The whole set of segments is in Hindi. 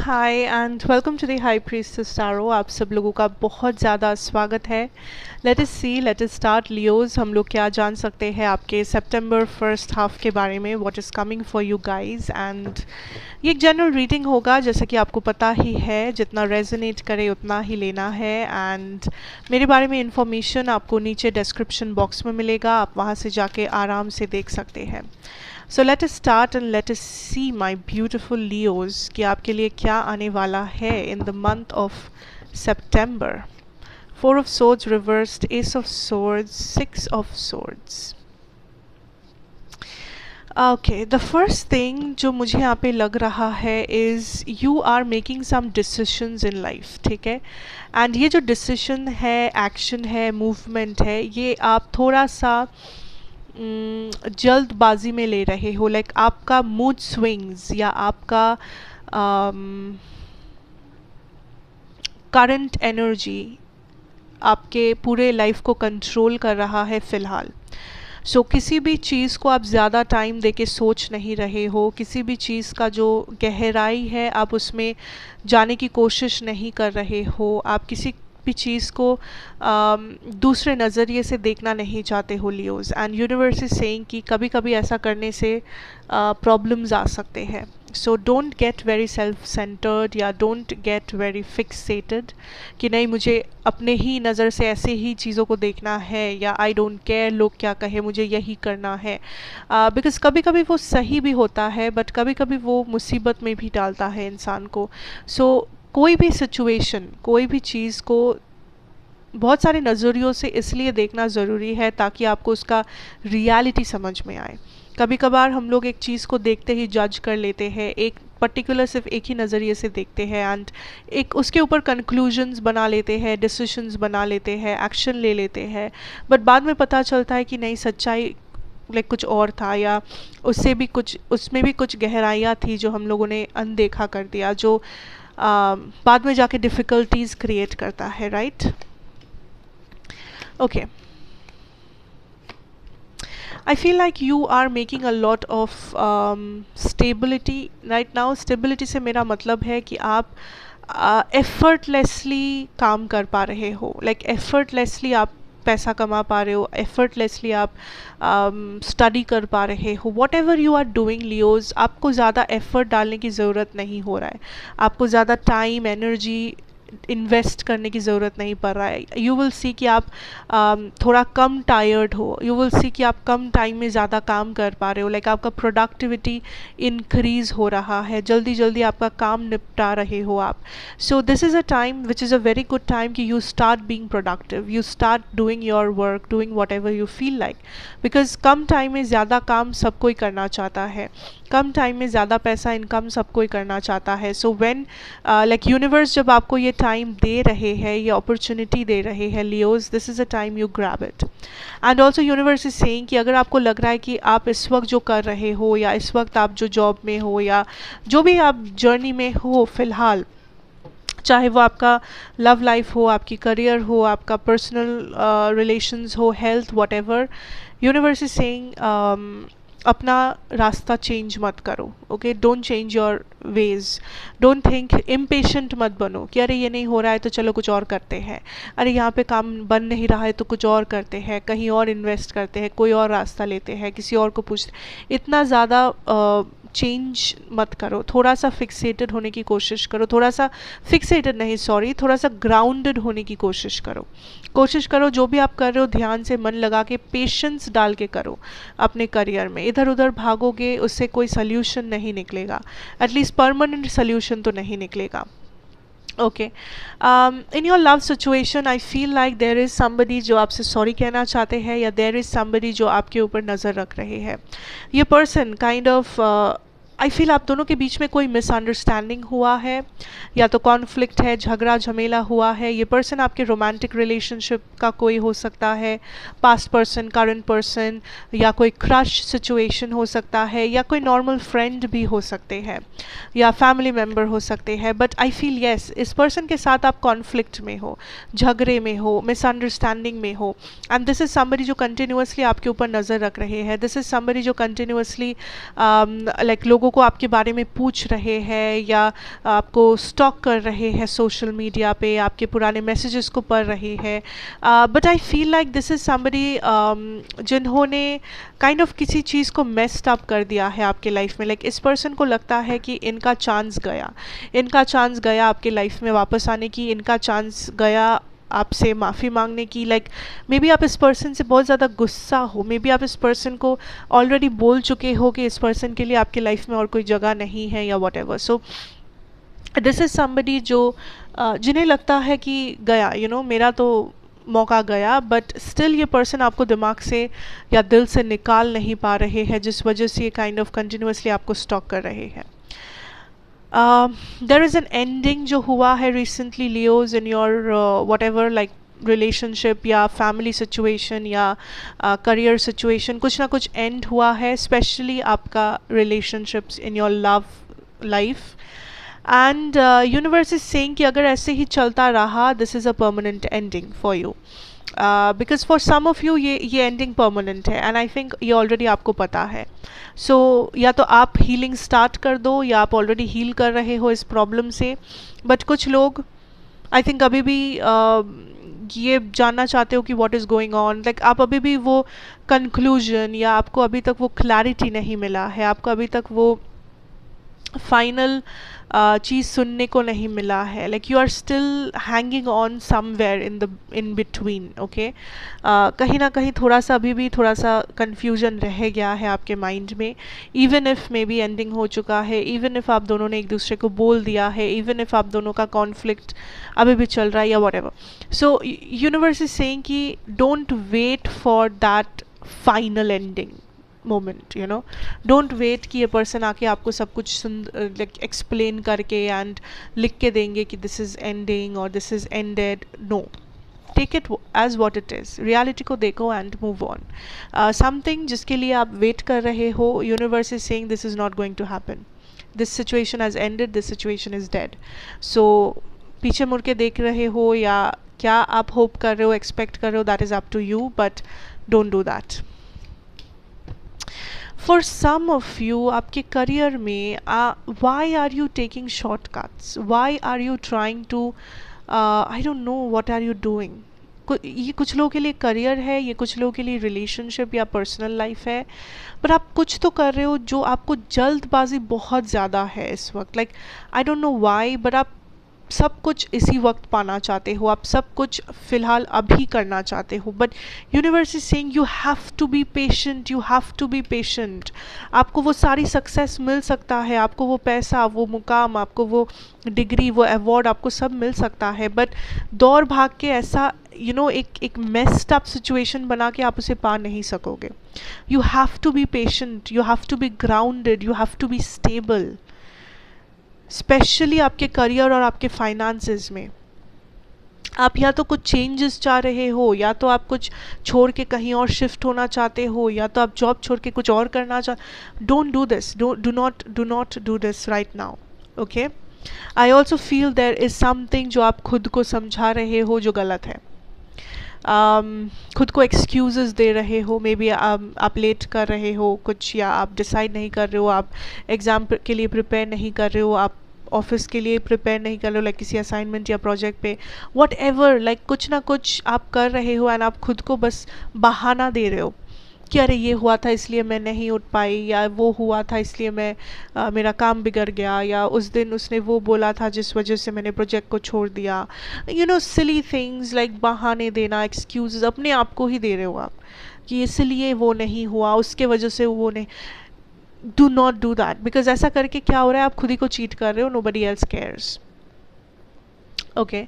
Hi and welcome to the high priestess tarot. आप सब लोगों का बहुत ज़्यादा स्वागत है। Let us start Leos. हम लोग क्या जान सकते हैं आपके सितंबर फर्स्ट हाफ के बारे में, what is coming for you guys. And ये एक जनरल रीडिंग होगा, जैसा कि आपको पता ही है, जितना रेजोनेट करे उतना ही लेना है। एंड मेरे बारे में इंफॉर्मेशन आपको नीचे डिस्क्रिप्शन बॉक्स में मिलेगा, आप वहाँ से जाके आराम से देख सकते हैं। So let us start and let us see my beautiful Leos कि आपके लिए क्या आने वाला है in the month of September. Four of Swords reversed, Ace of Swords, Six of Swords. Okay, the first thing जो मुझे यहाँ पे लग रहा है is you are making some decisions in life, ठीक है। and ये जो decision है, action है, movement है, ये आप थोड़ा सा जल्दबाजी में ले रहे हो। लाइक आपका मूड स्विंग्स या आपका करंट एनर्जी आपके पूरे लाइफ को कंट्रोल कर रहा है फ़िलहाल। सो किसी भी चीज़ को आप ज़्यादा टाइम देके सोच नहीं रहे हो, किसी भी चीज़ का जो गहराई है आप उसमें जाने की कोशिश नहीं कर रहे हो, आप किसी भी चीज़ को दूसरे नज़रिए से देखना नहीं चाहते हो Leos. And universe is saying कि कभी कभी ऐसा करने से प्रॉब्लम्स आ सकते हैं। So don't get very self centred या डोंट गेट वेरी फिक्सेटेड कि नहीं मुझे अपने ही नज़र से ऐसे ही चीज़ों को देखना है, या आई डोंट केयर लोग क्या कहे, मुझे यही करना है। बिकॉज़ कभी कभी वो सही भी होता है, बट कभी कभी वो मुसीबत में भी डालता है इंसान को। सो कोई भी सिचुएशन, कोई भी चीज़ को बहुत सारे नज़रियों से इसलिए देखना ज़रूरी है ताकि आपको उसका रियलिटी समझ में आए। कभी कभार हम लोग एक चीज़ को देखते ही जज कर लेते हैं, एक पर्टिकुलर सिर्फ एक ही नज़रिए से देखते हैं एंड एक उसके ऊपर कंक्लूजन्स बना लेते हैं, डिसीशंस बना लेते हैं, एक्शन ले लेते हैं। बट बाद में पता चलता है कि नहीं, सच्चाई लाइक कुछ और था, या उससे भी कुछ, उसमें भी कुछ गहराइयाँ थी जो हम लोगों ने अनदेखा कर दिया, जो बाद में जाके डिफ़िकल्टीज क्रिएट करता है, right. Okay, I feel like you are making a lot of stability right now. Stability से मेरा मतलब है कि आप effortlessly काम कर पा रहे हो, like effortlessly आप पैसा कमा पा रहे हो, effortlessly आप स्टडी कर पा रहे हो। Whatever you are doing Leos, आपको ज़्यादा एफर्ट डालने की ज़रूरत नहीं हो रहा है, आपको ज़्यादा टाइम एनर्जी इन्वेस्ट करने की ज़रूरत नहीं पड़ रहा है। यू विल सी कि आप थोड़ा कम टायर्ड हो, यू विल सी कि आप कम टाइम में ज़्यादा काम कर पा रहे हो, लाइक आपका प्रोडक्टिविटी इंक्रीज़ हो रहा है, जल्दी जल्दी आपका काम निपटा रहे हो आप। So this is a time which is a very good time कि you start being productive, you start doing your work, doing whatever you feel like. Because कम टाइम में ज़्यादा काम सब कोई करना चाहता है, कम टाइम में ज़्यादा पैसा इनकम सब कोई करना चाहता है। सो व्हेन लाइक यूनिवर्स जब आपको ये टाइम दे रहे हैं, ये अपॉर्चुनिटी दे रहे हैं Leos, this is a time you grab it. And also universe is saying कि अगर आपको लग रहा है कि आप इस वक्त जो कर रहे हो, या इस वक्त आप जो जॉब में हो, या जो भी आप जर्नी में हो फ़िलहाल, चाहे वो आपका लव लाइफ हो, आपकी करियर हो, आपका पर्सनल रिलेशंस हो, health, what ever, universe is saying अपना रास्ता चेंज मत करो। Okay, don't change your ways, don't think, impatient मत बनो कि अरे ये नहीं हो रहा है तो चलो कुछ और करते हैं, अरे यहाँ पे काम बन नहीं रहा है तो कुछ और करते हैं, कहीं और इन्वेस्ट करते हैं, कोई और रास्ता लेते हैं, किसी और को पूछते। इतना ज़्यादा चेंज मत करो, थोड़ा सा फिक्सेटेड होने की कोशिश करो, थोड़ा सा फिक्सेटेड नहीं, सॉरी, थोड़ा सा ग्राउंडेड होने की कोशिश करो। जो भी आप कर रहे हो ध्यान से मन लगा के पेशेंस डाल के करो अपने करियर में। इधर उधर भागोगे उससे कोई सल्यूशन नहीं निकलेगा, एटलीस्ट परमानेंट सल्यूशन तो नहीं निकलेगा। Okay, in your love situation I feel like there is somebody जो आपसे सॉरी कहना चाहते हैं, या देयर इज़ समबडी जो आपके ऊपर नज़र रख रहे हैं। ये person kind of I feel आप दोनों के बीच में कोई मिसअंडरस्टैंडिंग हुआ है, या तो कॉन्फ्लिक्ट है, झगड़ा झमेला हुआ है। ये पर्सन आपके रोमांटिक रिलेशनशिप का कोई हो सकता है, पास्ट पर्सन, करंट पर्सन, या कोई क्रश सिचुएशन हो सकता है, या कोई नॉर्मल फ्रेंड भी हो सकते हैं, या फैमिली मेम्बर हो सकते हैं। बट आई फील येस, इस पर्सन के साथ आप कॉन्फ्लिक्ट में हो, झगड़े में हो, मिसअंडरस्टैंडिंग में हो, एंड दिस इज़ समबडी जो कंटिन्यूसली आपके ऊपर नज़र रख रहे हैं। दिस इज़ समबडी जो कंटिन्यूसली लाइक लोगों लोगों को आपके बारे में पूछ रहे हैं या आपको स्टॉक कर रहे हैं सोशल मीडिया पे, आपके पुराने मैसेजेस को पढ़ रहे हैं. But I feel like this is somebody जिन्होंने काइंड ऑफ किसी चीज़ को मेस्ड अप कर दिया है आपके लाइफ में. लाइक इस पर्सन को लगता है कि इनका चांस गया, इनका चांस गया आपके लाइफ में वापस आने की, इनका चांस गया आपसे माफ़ी मांगने की. लाइक मे बी आप इस पर्सन से बहुत ज़्यादा गुस्सा हो, मे बी आप इस पर्सन को ऑलरेडी बोल चुके हो कि इस पर्सन के लिए आपके लाइफ में और कोई जगह नहीं है या what ever. So this is somebody जो जिन्हें लगता है कि गया, मेरा तो मौका गया, बट स्टिल ये पर्सन आपको दिमाग से या दिल से निकाल नहीं पा रहे हैं, जिस वजह से ये काइंड ऑफ कंटिन्यूसली आपको स्टॉक कर रहे हैं. There is an ending जो हुआ है recently Leos in your whatever like relationship या family situation या career situation, कुछ ना कुछ end हुआ है, especially आपका relationships in your love life. And universe is saying कि अगर ऐसे ही चलता रहा, this is a permanent ending for you. Because for some of you ये एंडिंग परमानेंट है, एंड आई थिंक ये ऑलरेडी आपको पता है. सो या तो आप हीलिंग स्टार्ट कर दो या आप ऑलरेडी हील कर रहे हो इस प्रॉब्लम से. बट कुछ लोग आई थिंक अभी भी ये जानना चाहते हो कि what is going on. Like आप अभी भी वो कंक्लूजन या आपको अभी तक वो क्लैरिटी नहीं मिला है, आपको अभी तक वो फाइनल चीज़ सुनने को नहीं मिला है. Like you are still hanging on somewhere in between. Okay, कहीं ना कहीं थोड़ा सा अभी भी थोड़ा सा कन्फ्यूजन रह गया है आपके माइंड में. Even if may be ending हो चुका है, इवन इफ़ आप दोनों ने एक दूसरे को बोल दिया है, इवन इफ़ आप दोनों का कॉन्फ्लिक्ट अभी भी चल रहा है या whatever. So universe is saying कि don't wait for that final ending moment. Don't wait कि ये पर्सन आके आपको सब कुछ लाइक एक्सप्लेन करके एंड लिख के देंगे कि दिस इज़ एंडिंग और this is ended. No, take it as what it is. Reality को देखो एंड मूव ऑन. समथिंग जिसके लिए आप वेट कर रहे हो, universe is saying this is not going to happen. This situation has ended, this situation is dead. So पीछे मुड़ के देख रहे हो या क्या आप होप कर रहे हो, एक्सपेक्ट कर रहे हो, that is up to you, but don't do that. For some of you, आपके करियर में why are you taking shortcuts? Why are you trying to I don't know what are you doing? ये कुछ लोगों के लिए करियर है, ये कुछ लोगों के लिए रिलेशनशिप या पर्सनल लाइफ है, पर आप कुछ तो कर रहे हो जो आपको जल्दबाजी बहुत ज़्यादा है इस वक्त. Like I don't know why, but आप सब कुछ इसी वक्त पाना चाहते हो, आप सब कुछ फ़िलहाल अभी करना चाहते हो. But universe is saying you have to be patient, you have to be patient. आपको वो सारी सक्सेस मिल सकता है, आपको वो पैसा, वो मुकाम, आपको वो डिग्री, वो अवार्ड, आपको सब मिल सकता है, बट दौड़ भाग के ऐसा एक मेस्ड अप सिचुएशन बना के आप उसे पा नहीं सकोगे. You have to be patient, you have to be grounded, you have to be stable, especially आपके करियर और आपके फाइनेंसेस में. आप या तो कुछ चेंजेस चाह रहे हो, या तो आप कुछ छोड़ के कहीं और शिफ्ट होना चाहते हो, या तो आप जॉब छोड़ के कुछ और करना don't do this, do not do this right now. Okay, I also feel there is something जो आप खुद को समझा रहे हो जो गलत है. खुद को एक्सक्यूज़ेस दे रहे हो, मे बी आप लेट कर रहे हो कुछ, या आप डिसाइड नहीं कर रहे हो, आप एग्ज़ाम के लिए प्रिपेयर नहीं कर रहे हो, आप ऑफिस के लिए प्रिपेयर नहीं कर रहे हो, लाइक किसी असाइनमेंट या प्रोजेक्ट पे, वॉट एवर. लाइक कुछ ना कुछ आप कर रहे हो एंड आप खुद को बस बहाना दे रहे हो कि अरे ये हुआ था इसलिए मैं नहीं उठ पाई, या वो हुआ था इसलिए मेरा काम बिगड़ गया, या उस दिन उसने वो बोला था जिस वजह से मैंने प्रोजेक्ट को छोड़ दिया. सिली थिंग्स लाइक बहाने देना, एक्सक्यूज़ अपने आप को ही दे रहे हो आप कि इसलिए वो नहीं हुआ, उसके वजह से वो नहीं. Do not do that, because ऐसा करके क्या हो रहा है, आप खुद ही को चीट कर रहे हो. Nobody else cares. Okay,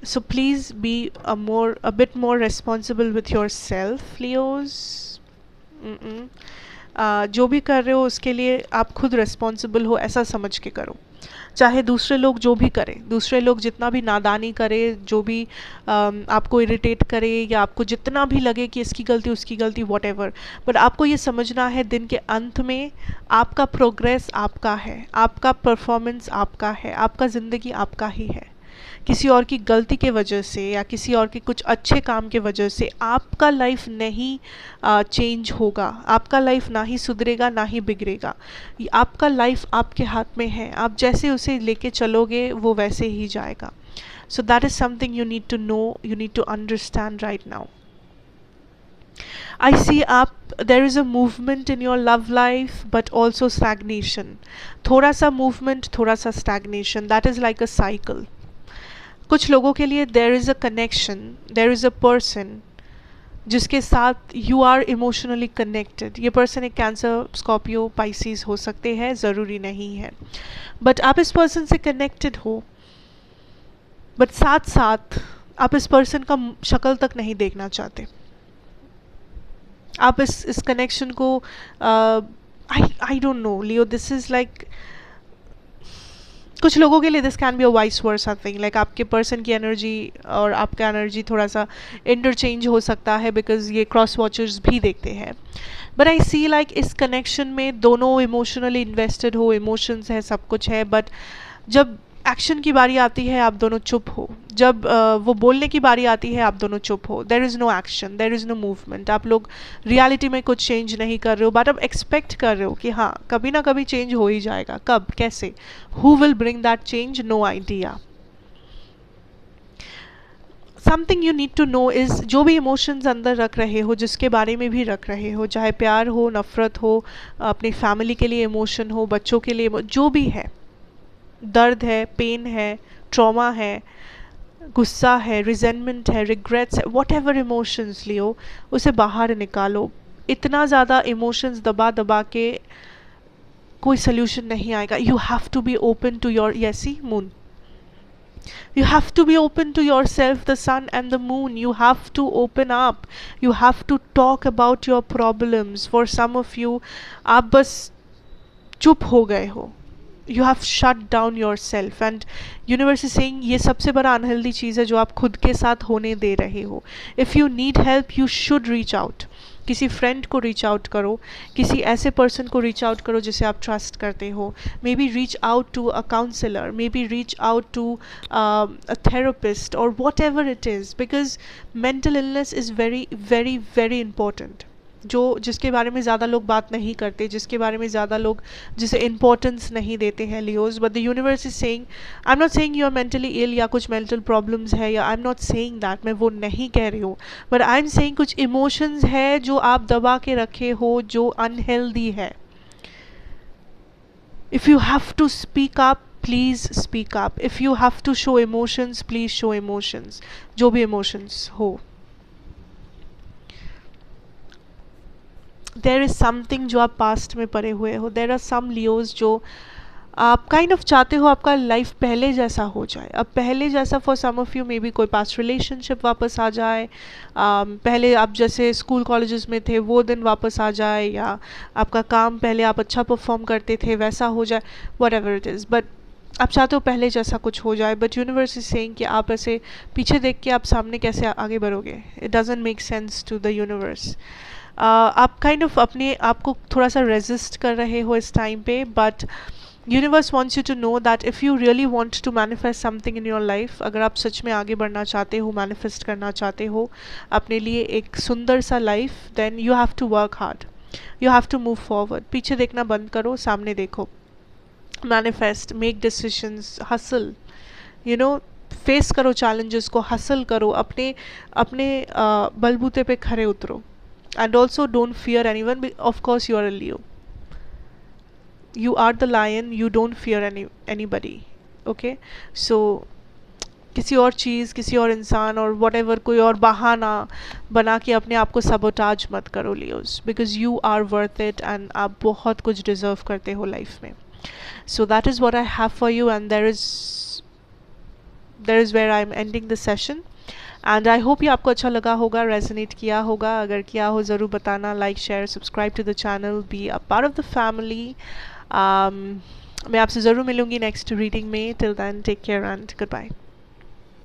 so please be a bit more responsible with yourself, Leos. जो भी कर रहे हो उसके लिए आप खुद रिस्पॉन्सिबल हो, ऐसा समझ के करो. चाहे दूसरे लोग जो भी करें, दूसरे लोग जितना भी नादानी करे, जो भी आपको इरिटेट करे, या आपको जितना भी लगे कि इसकी गलती उसकी गलती, वॉट एवर, बट आपको ये समझना है दिन के अंत में आपका प्रोग्रेस आपका है, आपका परफॉर्मेंस आपका है, आपका ज़िंदगी आपका ही है. किसी और की गलती के वजह से या किसी और के कुछ अच्छे काम के वजह से आपका लाइफ नहीं चेंज होगा, आपका लाइफ ना ही सुधरेगा ना ही बिगड़ेगा। आपका लाइफ आपके हाथ में है, आप जैसे उसे लेके चलोगे वो वैसे ही जाएगा। So that is something you need to know, you need to understand right now. I see there is a movement in your love life but also stagnation. थोड़ा सा movement, थोड़ा सा stagnation, that is like a cycle. कुछ लोगों के लिए there is a connection, there is a person जिसके साथ you are emotionally connected. ये person एक कैंसर, स्कॉर्पियो, पाइसिस हो सकते हैं, ज़रूरी नहीं है, बट आप इस person से connected हो, बट साथ साथ आप इस person का शक्ल तक नहीं देखना चाहते। आप इस कनेक्शन को I don't know Leo, this is like कुछ लोगों के लिए this can be a vice versa thing, like आपके पर्सन की एनर्जी और आपका एनर्जी थोड़ा सा इंटरचेंज हो सकता है, बिकॉज ये क्रॉस वॉचर्स भी देखते हैं। बट आई सी लाइक इस कनेक्शन में दोनों इमोशनली इन्वेस्टेड हो, इमोशंस है, सब कुछ है, बट जब एक्शन की बारी आती है आप दोनों चुप हो, जब वो बोलने की बारी आती है आप दोनों चुप हो। There is no action, there is no movement. आप लोग रियलिटी में कुछ चेंज नहीं कर रहे हो, बट आप एक्सपेक्ट कर रहे हो कि हाँ कभी ना कभी चेंज हो ही जाएगा। कब, कैसे, who will bring that change, no idea. Something you need to know is, जो भी इमोशंस अंदर रख रहे हो, जिसके बारे में भी रख रहे हो, चाहे प्यार हो, नफ़रत हो, अपनी फैमिली के लिए इमोशन हो, बच्चों के लिए, जो भी है, दर्द है, पेन है, ट्रॉमा है, गुस्सा है, रिजेंटमेंट है, रिग्रेट्स है, वॉट एवर इमोशंस लियो, उसे बाहर निकालो। इतना ज़्यादा इमोशंस दबा दबा के कोई सोल्यूशन नहीं आएगा। You have to be open to your, यसी मून, you have to be open to yourself, the sun and the moon. You have to open up, you have to talk about your problems. For some of you, आप बस चुप हो गए हो, you have shut down yourself, and universe is saying ये सबसे बड़ा अनहेल्दी चीज़ है जो आप खुद के साथ होने दे रहे हो। If you need help, you should reach out. किसी फ्रेंड को रीच आउट करो, किसी ऐसे पर्सन को रीच आउट करो जिसे आप ट्रस्ट करते हो। Maybe reach out to a counsellor, maybe reach out to a therapist, और whatever it is, because mental illness is very very very important, जिसके बारे में ज़्यादा लोग बात नहीं करते, जिसके बारे में ज़्यादा लोग जिसे इम्पोर्टेंस नहीं देते हैं Leos. But the universe is saying, I am not saying you are mentally ill या कुछ मेंटल प्रॉब्लम्स है, या I am not saying that, मैं वो नहीं कह रही हूँ, बट आई एम सेइंग कुछ इमोशंस है जो आप दबा के रखे हो, जो अनहेल्दी है। If you have to speak up, please speak up. If you have to show emotions, please show emotions, जो भी इमोशंस हो। देर इज़ समथिंग जो आप पास्ट में पड़े हुए हो, देर आर सम लियोज जो आप काइंड ऑफ चाहते हो आपका लाइफ पहले जैसा हो जाए। अब पहले जैसा for some of you maybe कोई पास्ट रिलेशनशिप वापस आ जाए, पहले आप जैसे स्कूल कॉलेजेस में थे वो दिन वापस आ जाए, या आपका काम पहले आप अच्छा परफॉर्म करते थे वैसा हो जाए, what ever it is, but आप चाहते हो पहले जैसा कुछ हो जाए। बट यूनिवर्स इज सेइंग कि आप ऐसे पीछे देख के आप सामने कैसे आगे बढ़ोगे, it doesn't make sense to the universe. आप काइंड ऑफ अपने आप को थोड़ा सा रेजिस्ट कर रहे हो इस टाइम पे, but universe wants you to know that if you really want to manifest something in your life, अगर आप सच में आगे बढ़ना चाहते हो, मैनिफेस्ट करना चाहते हो अपने लिए एक सुंदर सा life, then you have to work hard, you have to move forward. पीछे देखना बंद करो, सामने देखो, manifest, make decisions, hustle, you know, face करो चैलेंजेस को, हसल करो, अपने अपने बलबूते पे खड़े उतरो। And also don't fear anyone. Of course you are a Leo, you are the lion, you don't fear anybody, okay? So किसी और चीज़, किसी और इंसान और whatever, कोई और बहाना बना के अपने आप को sabotage मत करो Leos, because you are worth it and आप बहुत कुछ deserve करते हो लाइफ में। So that is what I have for you, and there is where I am ending the session. And I hope ये आपको अच्छा लगा होगा, रेजोनेट किया होगा। अगर किया हो ज़रूर बताना, like, share, subscribe to the channel, be a part of the family. मैं आपसे ज़रूर मिलूँगी नेक्स्ट रीडिंग में। Till then take care and good bye.